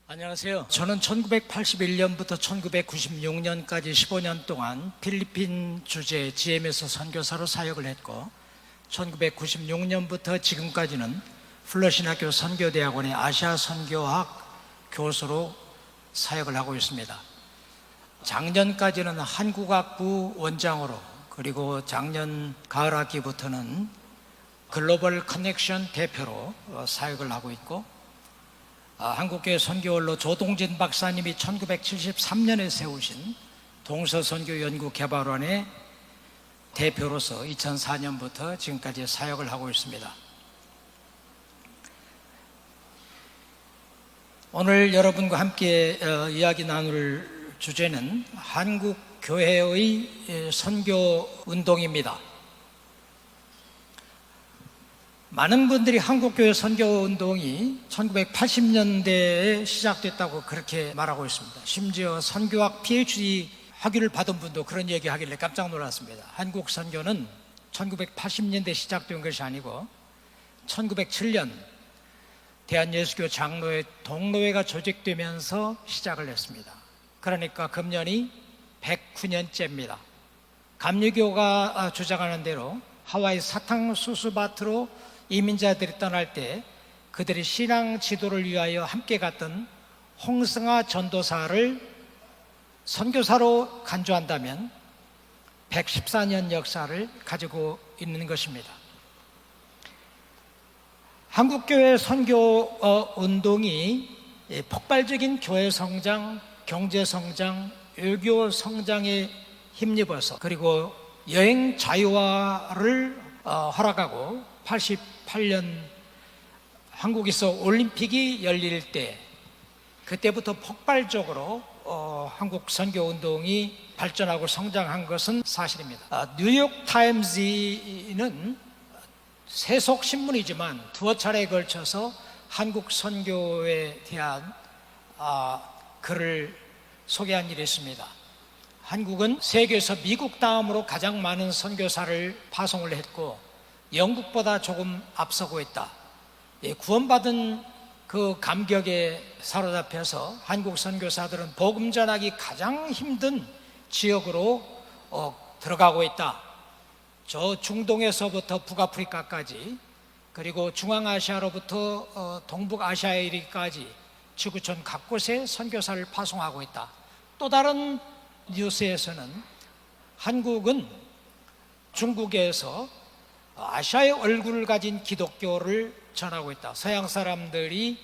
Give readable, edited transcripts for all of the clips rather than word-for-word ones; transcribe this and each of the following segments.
안녕하세요. 저는 1981년부터 1996년까지 15년 동안 필리핀 주재 GM에서 선교사로 사역을 했고, 1996년부터 지금까지는 플러신학교 선교대학원의 아시아 선교학 교수로 사역을 하고 있습니다. 작년까지는 한국학부 원장으로, 그리고 작년 가을 학기부터는 글로벌 커넥션 대표로 사역을 하고 있고, 한국교회 선교원로 조동진 박사님이 1973년에 세우신 동서선교연구개발원의 대표로서 2004년부터 지금까지 사역을 하고 있습니다. 오늘 여러분과 함께 이야기 나눌 주제는 한국교회의 선교운동입니다. 많은 분들이 한국교회 선교운동이 1980년대에 시작됐다고 그렇게 말하고 있습니다. 심지어 선교학 PhD 학위를 받은 분도 그런 얘기 하길래 깜짝 놀랐습니다. 한국 선교는 1980년대 시작된 것이 아니고 1907년 대한예수교 장로회 동로회가 조직되면서 시작을 했습니다. 그러니까 금년이 109년째입니다. 감리교가 주장하는 대로 하와이 사탕수수밭으로 이민자들이 떠날 때 그들이 신앙 지도를 위하여 함께 갔던 홍승아 전도사를 선교사로 간주한다면 114년 역사를 가지고 있는 것입니다. 한국교회 선교 운동이 폭발적인 교회 성장, 경제 성장, 외교 성장에 힘입어서, 그리고 여행 자유화를 허락하고 88년 한국에서 올림픽이 열릴 때, 그때부터 폭발적으로 한국 선교운동이 발전하고 성장한 것은 사실입니다. 뉴욕타임즈는 세속 신문이지만 두어 차례에 걸쳐서 한국 선교에 대한 글을 소개한 일이 있습니다. 한국은 세계에서 미국 다음으로 가장 많은 선교사를 파송을 했고 영국보다 조금 앞서고 있다. 구원받은 그 감격에 사로잡혀서 한국 선교사들은 복음 전하기 가장 힘든 지역으로 들어가고 있다. 저 중동에서부터 북아프리카까지, 그리고 중앙아시아로부터 동북아시아에 이르기까지 지구촌 각곳에 선교사를 파송하고 있다. 또 다른 뉴스에서는 한국은 중국에서 아시아의 얼굴을 가진 기독교를 전하고 있다. 서양 사람들이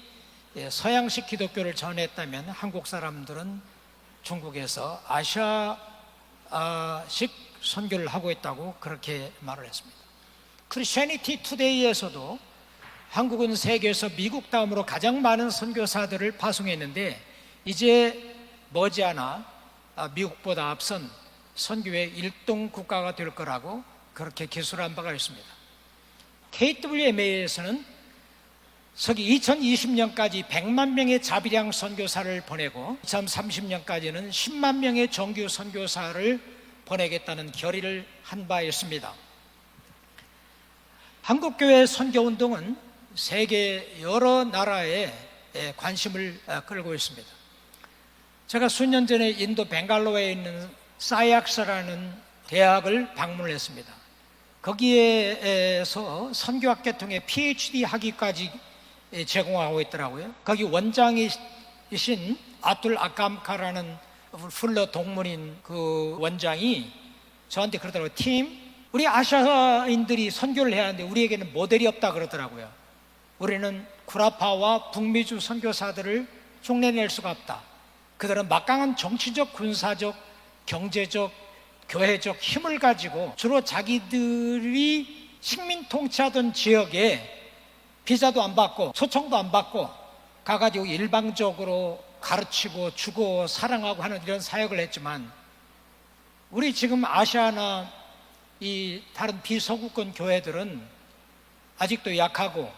서양식 기독교를 전했다면 한국 사람들은 중국에서 아시아식 선교를 하고 있다고 그렇게 말을 했습니다. 크리스티애니티 투데이에서도 한국은 세계에서 미국 다음으로 가장 많은 선교사들을 파송했는데 이제 머지않아 미국보다 앞선 선교의 1등 국가가 될 거라고 그렇게 기술한 바가 있습니다. KWMA에서는 서기 2020년까지 100만 명의 자비량 선교사를 보내고 2030년까지는 10만 명의 정규 선교사를 보내겠다는 결의를 한 바 있습니다. 한국교회 선교운동은 세계 여러 나라에 관심을 끌고 있습니다. 제가 수년 전에 인도 벵갈로에 있는 사이악스라는 대학을 방문을 했습니다. 거기에서 선교학 계통의 PhD 학위까지 제공하고 있더라고요. 거기 원장이신 아툴 아캄카라는 풀러 동문인 그 원장이 저한테 그러더라고요. 팀, 우리 아시아인들이 선교를 해야 하는데 우리에게는 모델이 없다 그러더라고요. 우리는 구라파와 북미주 선교사들을 흉내낼 수가 없다. 그들은 막강한 정치적, 군사적, 경제적, 교회적 힘을 가지고 주로 자기들이 식민 통치하던 지역에 비자도 안 받고 초청도 안 받고 가가지고 일방적으로 가르치고 주고 사랑하고 하는 이런 사역을 했지만, 우리 지금 아시아나 이 다른 비서구권 교회들은 아직도 약하고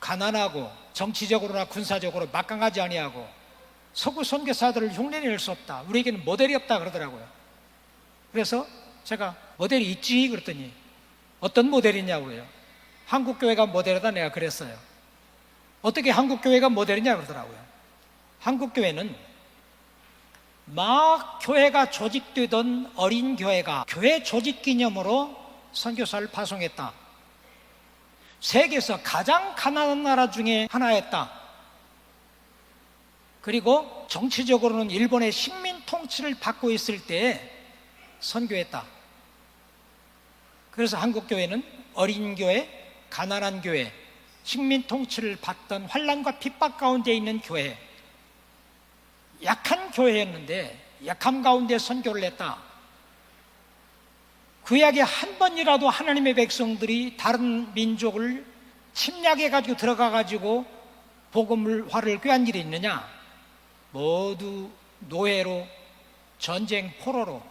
가난하고 정치적으로나 군사적으로 막강하지 아니하고 서구 선교사들을 흉내낼 수 없다. 우리에게는 모델이 없다 그러더라고요. 그래서 제가 모델이 있지 그랬더니 어떤 모델이냐고요. 한국교회가 모델이다 내가 그랬어요. 어떻게 한국교회가 모델이냐 그러더라고요. 한국교회는 막 교회가 조직되던 어린 교회가 교회 조직 기념으로 선교사를 파송했다. 세계에서 가장 가난한 나라 중에 하나였다. 그리고 정치적으로는 일본의 식민 통치를 받고 있을 때에 선교했다. 그래서 한국교회는 어린 교회, 가난한 교회, 식민 통치를 받던 환난과 핍박 가운데 있는 교회, 약한 교회였는데 약함 가운데 선교를 했다. 구약에 한 번이라도 하나님의 백성들이 다른 민족을 침략해가지고 들어가가지고 복음을 꾀한 일이 있느냐? 모두 노예로, 전쟁 포로로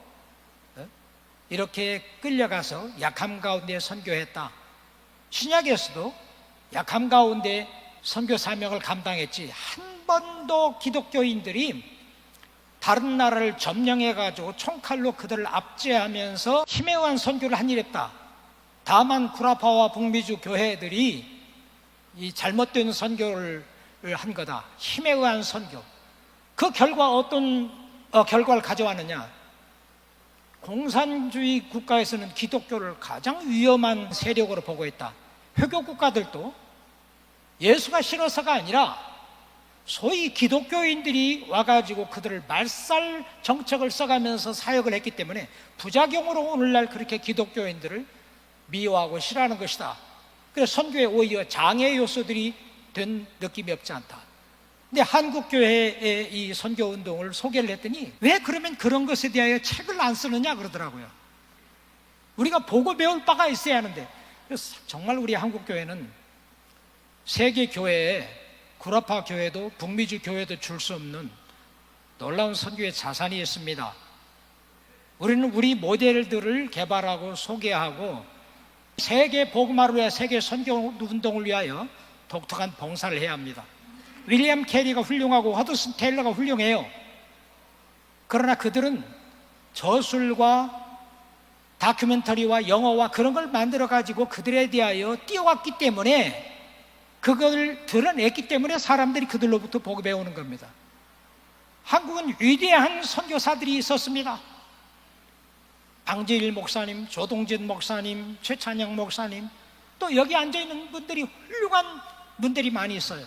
이렇게 끌려가서 약함 가운데 선교했다. 신약에서도 약함 가운데 선교 사명을 감당했지, 한 번도 기독교인들이 다른 나라를 점령해가지고 총칼로 그들을 압제하면서 힘에 의한 선교를 한 일이 없다. 다만 구라파와 북미주 교회들이 이 잘못된 선교를 한 거다. 힘에 의한 선교. 그 결과 어떤 결과를 가져왔느냐? 공산주의 국가에서는 기독교를 가장 위험한 세력으로 보고 있다. 회교 국가들도 예수가 싫어서가 아니라 소위 기독교인들이 와가지고 그들을 말살 정책을 써가면서 사역을 했기 때문에 부작용으로 오늘날 그렇게 기독교인들을 미워하고 싫어하는 것이다. 그래서 선교에 오히려 장애 요소들이 된 느낌이 없지 않다. 근데 한국교회의 이 선교운동을 소개를 했더니 왜 그러면 그런 것에 대하여 책을 안 쓰느냐 그러더라고요. 우리가 보고 배울 바가 있어야 하는데, 그래서 정말 우리 한국교회는 세계 교회에 구라파 교회도 북미주 교회도 줄 수 없는 놀라운 선교의 자산이 있습니다. 우리는 우리 모델들을 개발하고 소개하고 세계 복음화를 위해 세계 선교 운동을 위하여 독특한 봉사를 해야 합니다. 윌리엄 캐리가 훌륭하고 허드슨 테일러가 훌륭해요. 그러나 그들은 저술과 다큐멘터리와 영어와 그런 걸 만들어 가지고 그들에 대하여 띄워왔기 때문에, 그걸 드러냈기 때문에 사람들이 그들로부터 보고 배우는 겁니다. 한국은 위대한 선교사들이 있었습니다. 방재일 목사님, 조동진 목사님, 최찬영 목사님, 또 여기 앉아있는 분들이 훌륭한 분들이 많이 있어요.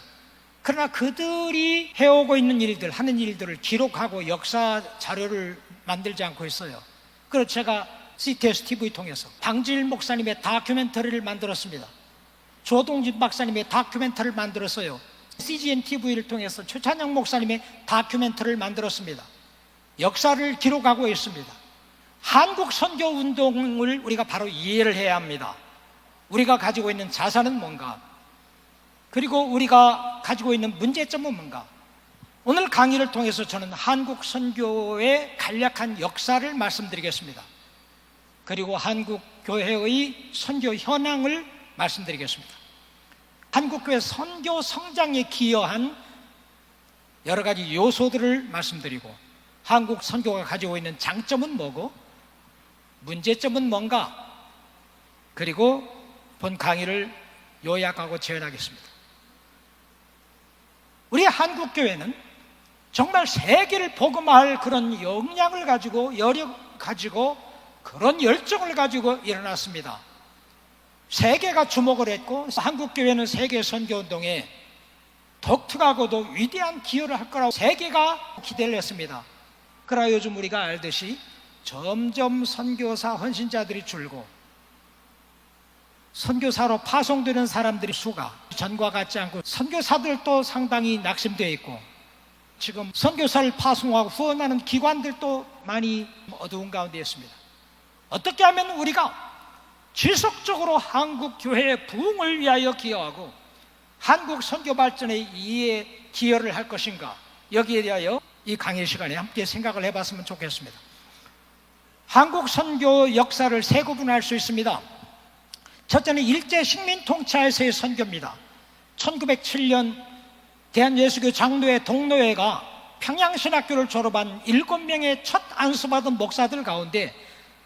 그러나 그들이 해오고 있는 일들, 하는 일들을 기록하고 역사 자료를 만들지 않고 있어요. 그래서 제가 CTS TV 통해서 방재일 목사님의 다큐멘터리를 만들었습니다. 조동진 박사님의 다큐멘터리를 만들었어요. CGN TV를 통해서 최찬영 목사님의 다큐멘터리를 만들었습니다. 역사를 기록하고 있습니다. 한국 선교 운동을 우리가 바로 이해를 해야 합니다. 우리가 가지고 있는 자산은 뭔가, 그리고 우리가 가지고 있는 문제점은 뭔가. 오늘 강의를 통해서 저는 한국 선교의 간략한 역사를 말씀드리겠습니다. 그리고 한국 교회의 선교 현황을 말씀드리겠습니다. 한국교회 선교 성장에 기여한 여러 가지 요소들을 말씀드리고, 한국 선교가 가지고 있는 장점은 뭐고 문제점은 뭔가, 그리고 본 강의를 요약하고 재현하겠습니다. 우리 한국교회는 정말 세계를 복음화할 그런 역량을 가지고, 여력 가지고, 그런 열정을 가지고 일어났습니다. 세계가 주목을 했고, 한국교회는 세계 선교운동에 독특하고도 위대한 기여를 할 거라고 세계가 기대를 했습니다. 그러나 요즘 우리가 알듯이 점점 선교사 헌신자들이 줄고 선교사로 파송되는 사람들의 수가 전과 같지 않고, 선교사들도 상당히 낙심되어 있고, 지금 선교사를 파송하고 후원하는 기관들도 많이 어두운 가운데 있습니다. 어떻게 하면 우리가 지속적으로 한국 교회의 부흥을 위하여 기여하고 한국 선교 발전에 이에 기여를 할 것인가, 여기에 대하여 이 강의 시간에 함께 생각을 해봤으면 좋겠습니다. 한국 선교 역사를 세 구분할 수 있습니다. 첫째는 일제 식민 통치하에서의 선교입니다. 1907년 대한예수교 장로회 동로회가 평양신학교를 졸업한 7명의 첫 안수받은 목사들 가운데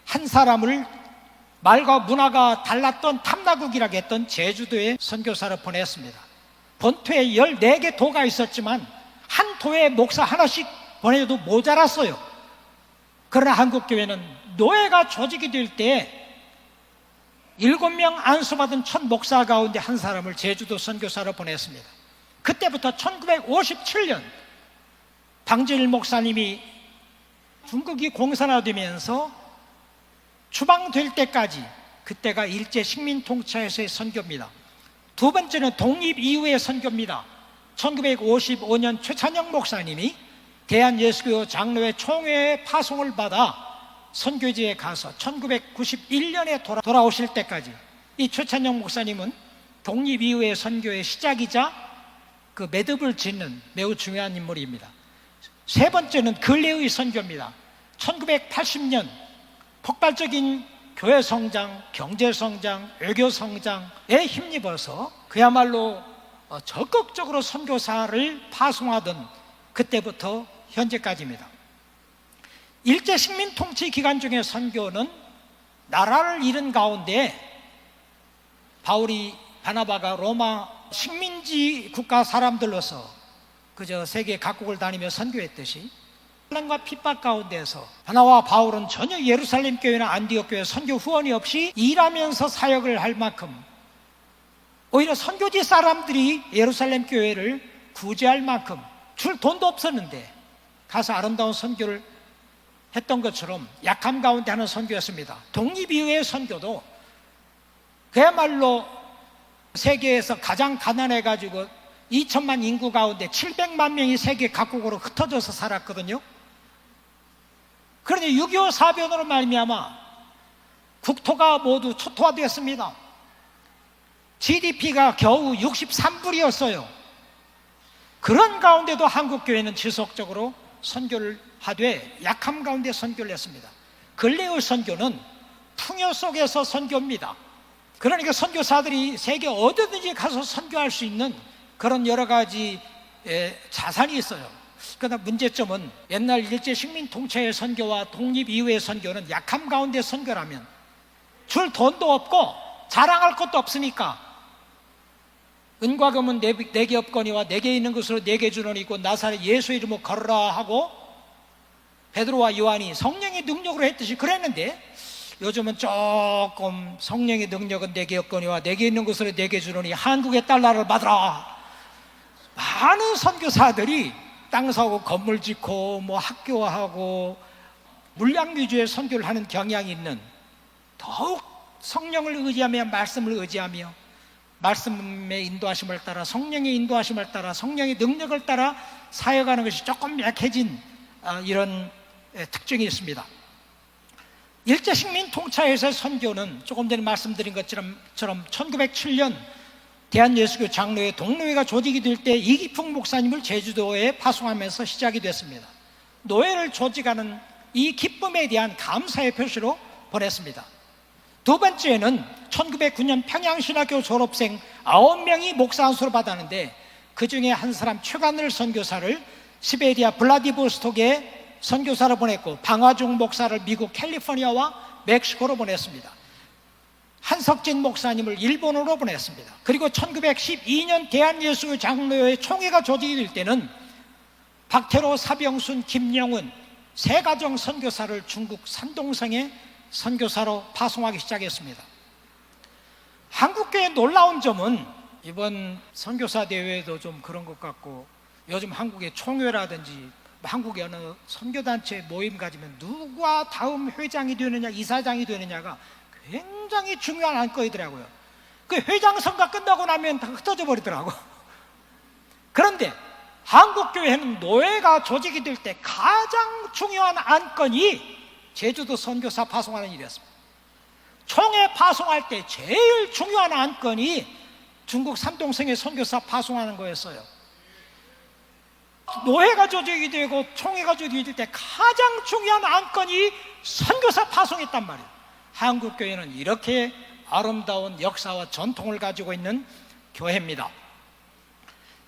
한 사람을 말과 문화가 달랐던 탐나국이라고 했던 제주도에 선교사를 보냈습니다. 본토에 14개 도가 있었지만 한 교회 목사 하나씩 보내도 모자랐어요. 그러나 한국교회는 노예가 조직이 될 때 7명 안수받은 첫 목사 가운데 한 사람을 제주도 선교사로 보냈습니다. 그때부터 1957년 방지일 목사님이 중국이 공산화되면서 추방될 때까지, 그때가 일제 식민통치에서의 선교입니다. 두 번째는 독립 이후의 선교입니다. 1955년 최찬영 목사님이 대한예수교 장로회 총회의 파송을 받아 선교지에 가서 1991년에 돌아오실 때까지 이 최찬영 목사님은 독립 이후의 선교의 시작이자 그 매듭을 짓는 매우 중요한 인물입니다. 세 번째는 근래의 선교입니다. 1980년 폭발적인 교회 성장, 경제 성장, 외교 성장에 힘입어서 그야말로 적극적으로 선교사를 파송하던 그때부터 현재까지입니다. 일제 식민 통치 기간 중에 선교는 나라를 잃은 가운데 바나바가 로마 식민지 국가 사람들로서 그저 세계 각국을 다니며 선교했듯이 혼란과 핍박 가운데서 바나바와 바울은 전혀 예루살렘 교회나 안디옥 교회 선교 후원이 없이 일하면서 사역을 할 만큼, 오히려 선교지 사람들이 예루살렘 교회를 구제할 만큼 줄 돈도 없었는데 가서 아름다운 선교를 했던 것처럼 약함 가운데 하는 선교였습니다. 독립 이후의 선교도 그야말로 세계에서 가장 가난해가지고 2천만 인구 가운데 700만 명이 세계 각국으로 흩어져서 살았거든요. 그런데 6.25 사변으로 말미암아 국토가 모두 초토화되었습니다. GDP가 겨우 63불이었어요. 그런 가운데도 한국교회는 지속적으로 선교를 하되 약함 가운데 선교를 했습니다. 근래의 선교는 풍요 속에서 선교입니다. 그러니까 선교사들이 세계 어디든지 가서 선교할 수 있는 그런 여러 가지 자산이 있어요. 그러나 문제점은 옛날 일제 식민 통치의 선교와 독립 이후의 선교는 약함 가운데 선교라면 줄 돈도 없고 자랑할 것도 없으니까 은과 금은 내게 없거니와 내게 있는 것으로 내게 주노니 있고 나사렛 예수 이름으로 걸어라 하고 베드로와 요한이 성령의 능력으로 했듯이 그랬는데, 요즘은 조금 성령의 능력은 내게 없거니와 내게 있는 것으로 내게 주노니 한국의 달러를 받으라. 많은 선교사들이 땅 사고 건물 짓고 뭐 학교하고 물량 위주의 선교를 하는 경향이 있는, 더욱 성령을 의지하며 말씀을 의지하며 말씀의 인도하심을 따라 성령의 인도하심을 따라 성령의 능력을 따라 사역하는 것이 조금 약해진 이런 특징이 있습니다. 일제 식민 통치에서의 선교는 조금 전에 말씀드린 것처럼 1907년 대한예수교 장로회 동노회가 조직이 될 때 이기풍 목사님을 제주도에 파송하면서 시작이 됐습니다. 노회를 조직하는 이 기쁨에 대한 감사의 표시로 보냈습니다. 두 번째는 1909년 평양신학교 졸업생 9명이 목사 안수를 받았는데, 그 중에 한 사람 최관을 선교사를 시베리아 블라디보스톡에 선교사로 보냈고, 방화중 목사를 미국 캘리포니아와 멕시코로 보냈습니다. 한석진 목사님을 일본으로 보냈습니다. 그리고 1912년 대한예수교 장로회 총회가 조직이 될 때는 박태로, 사병순, 김영훈 세 가정 선교사를 중국 산동성에 선교사로 파송하기 시작했습니다. 한국교회의 놀라운 점은 이번 선교사 대회도 좀 그런 것 같고, 요즘 한국의 총회라든지 한국의 어느 선교단체 모임 가지면 누가 다음 회장이 되느냐 이사장이 되느냐가 굉장히 중요한 안건이더라고요. 그 회장 선거 끝나고 나면 다 흩어져 버리더라고. 그런데 한국교회는 노회가 조직이 될 때 가장 중요한 안건이 제주도 선교사 파송하는 일이었습니다. 총회 파송할 때 제일 중요한 안건이 중국 산동성에 선교사 파송하는 거였어요. 노회가 조직이 되고 총회가 조직이 될 때 가장 중요한 안건이 선교사 파송했단 말이에요. 한국교회는 이렇게 아름다운 역사와 전통을 가지고 있는 교회입니다.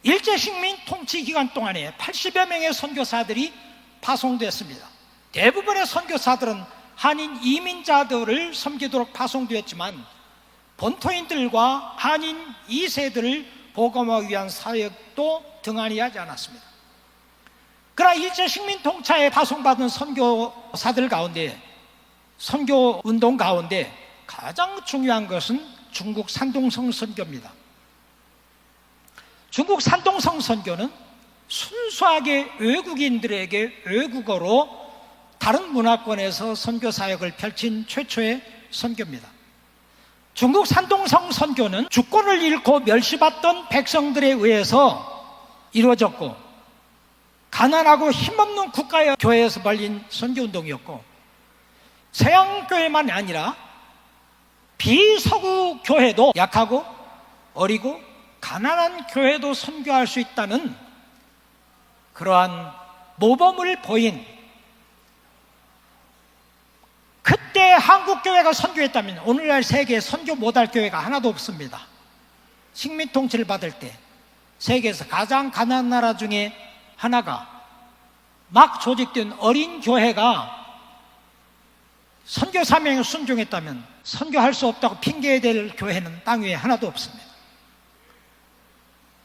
일제식민 통치 기간 동안에 80여 명의 선교사들이 파송됐습니다. 대부분의 선교사들은 한인 이민자들을 섬기도록 파송되었지만 본토인들과 한인 2세들을 복음하기 위한 사역도 등한히 하지 않았습니다. 그러나 일제 식민통치에 파송받은 선교사들 가운데, 선교운동 가운데 가장 중요한 것은 중국 산동성 선교입니다. 중국 산동성 선교는 순수하게 외국인들에게 외국어로 다른 문화권에서 선교 사역을 펼친 최초의 선교입니다. 중국 산동성 선교는 주권을 잃고 멸시받던 백성들에 의해서 이루어졌고, 가난하고 힘없는 국가의 교회에서 벌린 선교운동이었고, 서양교회만 아니라 비서구 교회도, 약하고 어리고 가난한 교회도 선교할 수 있다는 그러한 모범을 보인, 그때 한국교회가 선교했다면 오늘날 세계에 선교 못할 교회가 하나도 없습니다. 식민통치를 받을 때 세계에서 가장 가난한 나라 중에 하나가 막 조직된 어린 교회가 선교 사명에 순종했다면 선교할 수 없다고 핑계될 교회는 땅 위에 하나도 없습니다.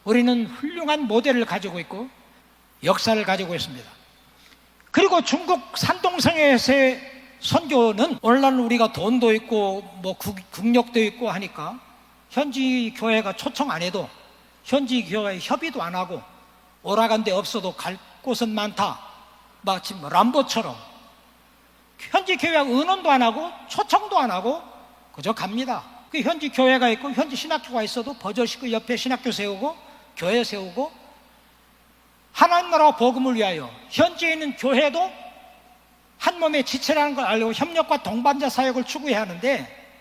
우리는 훌륭한 모델을 가지고 있고 역사를 가지고 있습니다. 그리고 중국 산동성에서의 선교는 오늘날 우리가 돈도 있고 뭐 국력도 있고 하니까 현지 교회가 초청 안 해도, 현지 교회 협의도 안 하고, 오라간 데 없어도 갈 곳은 많다, 마치 람보처럼 현지 교회가 의논도 안 하고 초청도 안 하고 그저 갑니다. 그 현지 교회가 있고 현지 신학교가 있어도 버젓이 그 옆에 신학교 세우고 교회 세우고, 하나님 나라 복음을 위하여 현지에 있는 교회도 한 몸의 지체라는 걸 알고 협력과 동반자 사역을 추구해야 하는데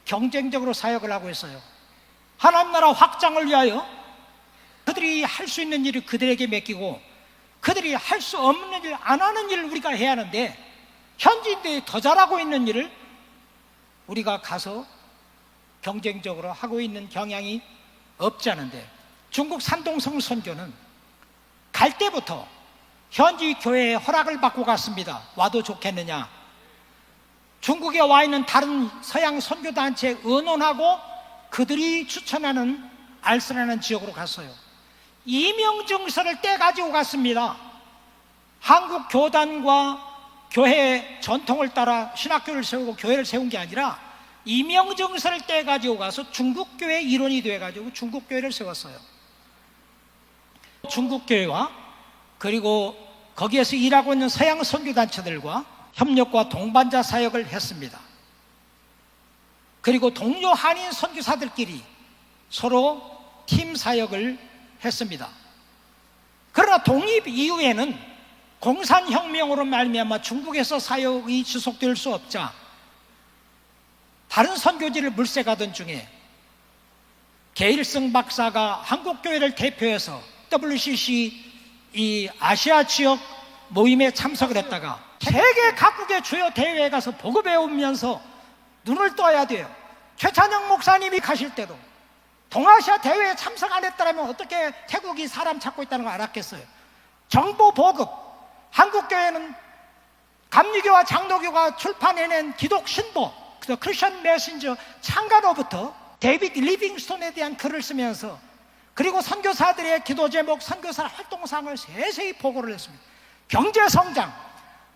경쟁적으로 사역을 하고 있어요. 하나님 나라 확장을 위하여 그들이 할 수 있는 일을 그들에게 맡기고, 그들이 할 수 없는 일, 안 하는 일을 우리가 해야 하는데, 현지인들이 더 잘하고 있는 일을 우리가 가서 경쟁적으로 하고 있는 경향이 없지 않은데, 중국 산동성 선교는 갈 때부터 현지 교회의 허락을 받고 갔습니다. 와도 좋겠느냐. 중국에 와 있는 다른 서양 선교단체에 의논하고 그들이 추천하는 알선하는 지역으로 갔어요. 이명증서를 떼가지고 갔습니다. 한국 교단과 교회 전통을 따라 신학교를 세우고 교회를 세운 게 아니라 이명증서를 떼가지고 가서 중국교회 일원이 돼가지고 중국교회를 세웠어요. 중국교회와 그리고 거기에서 일하고 있는 서양 선교단체들과 협력과 동반자 사역을 했습니다. 그리고 동료 한인 선교사들끼리 서로 팀 사역을 했습니다. 그러나 독립 이후에는 공산혁명으로 말미암아 중국에서 사역이 지속될 수 없자 다른 선교지를 물색하던 중에 게일성 박사가 한국교회를 대표해서 WCC 이 아시아 지역 모임에 참석을 했다가 세계 각국의 주요 대회에 가서 보급해 오면서 눈을 떠야 돼요. 최찬영 목사님이 가실 때도 동아시아 대회에 참석 안 했더라면 어떻게 태국이 사람 찾고 있다는 걸 알았겠어요. 정보 보급, 한국교회는 감리교와 장로교가 출판해낸 기독 신보, 그 크리스천 메신저 창간호부터 데이비드 리빙스톤에 대한 글을 쓰면서, 그리고 선교사들의 기도 제목, 선교사 활동상을 세세히 보고를 했습니다. 경제 성장,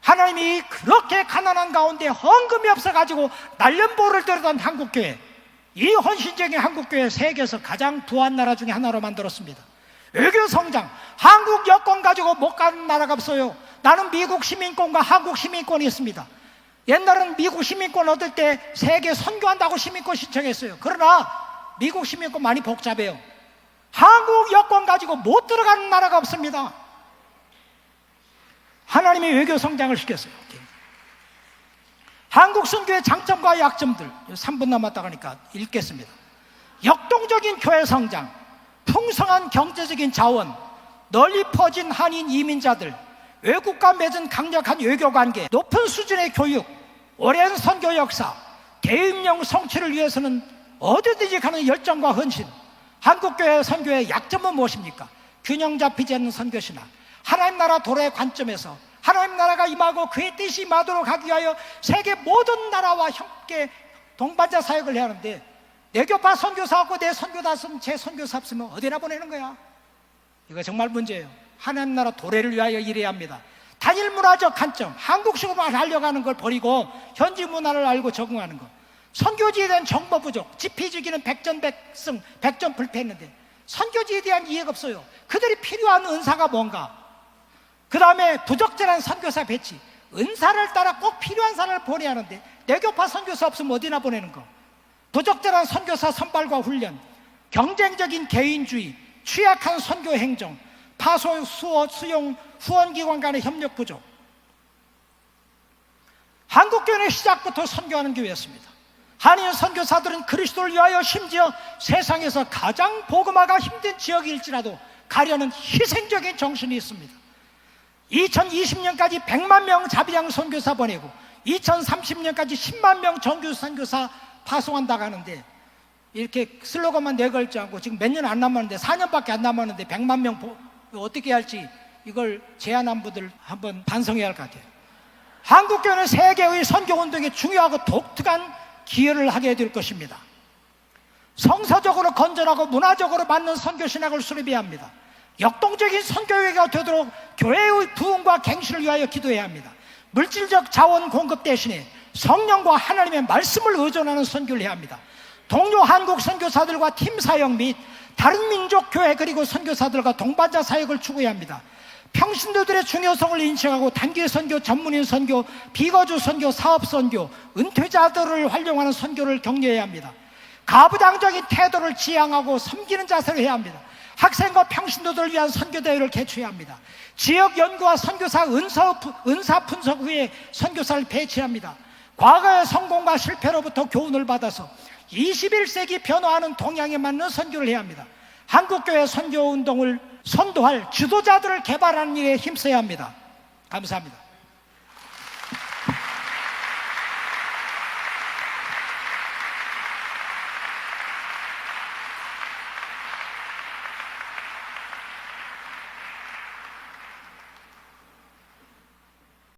하나님이 그렇게 가난한 가운데 헌금이 없어가지고 날름보를 들었던 한국교회, 이 헌신적인 한국교회 세계에서 가장 부한 나라 중에 하나로 만들었습니다. 외교 성장, 한국 여권 가지고 못 가는 나라가 없어요. 나는 미국 시민권과 한국 시민권이 있습니다. 옛날에는 미국 시민권 얻을 때 세계 선교한다고 시민권 신청했어요. 그러나 미국 시민권 많이 복잡해요. 한국 여권 가지고 못 들어가는 나라가 없습니다. 하나님이 외교 성장을 시켰어요. 한국 선교의 장점과 약점들 3분 남았다 하니까 읽겠습니다. 역동적인 교회 성장, 풍성한 경제적인 자원, 널리 퍼진 한인 이민자들, 외국과 맺은 강력한 외교관계, 높은 수준의 교육, 오랜 선교 역사, 대임령 성취를 위해서는 어디든지 가는 열정과 헌신. 한국교회 선교의 약점은 무엇입니까? 균형 잡히지 않는 선교신학, 하나님 나라 도래의 관점에서 하나님 나라가 임하고 그의 뜻이 임하도록 하기 위하여 세계 모든 나라와 함께 동반자 사역을 해야 하는데, 내 교파 선교사 없고 내 선교사 없으면 제 선교사 없으면 어디나 보내는 거야. 이거 정말 문제예요. 하나님 나라 도래를 위하여 일해야 합니다. 단일 문화적 관점, 한국식으로만 하려고 하는 걸 버리고 현지 문화를 알고 적응하는 것. 선교지에 대한 정보 부족, 집회지기는 백전백승, 백전불패했는데 선교지에 대한 이해가 없어요. 그들이 필요한 은사가 뭔가. 그 다음에 부적절한 선교사 배치, 은사를 따라 꼭 필요한 사람을 보내야 하는데 내교파 선교사 없으면 어디나 보내는 거. 부적절한 선교사 선발과 훈련, 경쟁적인 개인주의, 취약한 선교 행정, 파송, 수용, 후원기관 간의 협력 부족. 한국교회는 시작부터 선교하는 교회였습니다. 한인 선교사들은 그리스도를 위하여 심지어 세상에서 가장 복음화가 힘든 지역일지라도 가려는 희생적인 정신이 있습니다. 2020년까지 100만 명 자비양 선교사 보내고 2030년까지 10만 명 정규 선교사 파송한다고 하는데 이렇게 슬로건만 내걸지 않고 지금 몇 년 안 남았는데 4년밖에 안 남았는데 100만 명 어떻게 할지 이걸 제안한 분들 한번 반성해야 할 것 같아요. 한국교회는 세계의 선교운동에 중요하고 독특한 기여를 하게 될 것입니다. 성서적으로 건전하고 문화적으로 맞는 선교신학을 수립해야 합니다. 역동적인 선교회가 되도록 교회의 부흥과 갱신을 위하여 기도해야 합니다. 물질적 자원 공급 대신에 성령과 하나님의 말씀을 의존하는 선교를 해야 합니다. 동료 한국 선교사들과 팀 사역 및 다른 민족 교회 그리고 선교사들과 동반자 사역을 추구해야 합니다. 평신도들의 중요성을 인식하고 단기 선교, 전문인 선교, 비거주 선교, 사업 선교, 은퇴자들을 활용하는 선교를 격려해야 합니다. 가부장적인 태도를 지향하고 섬기는 자세를 해야 합니다. 학생과 평신도들을 위한 선교대회를 개최해야 합니다. 지역 연구와 선교사 은사 분석 후에 선교사를 배치합니다. 과거의 성공과 실패로부터 교훈을 받아서 21세기 변화하는 동향에 맞는 선교를 해야 합니다. 한국교회 선교운동을 선도할 지도자들을 개발하는 일에 힘써야 합니다. 감사합니다.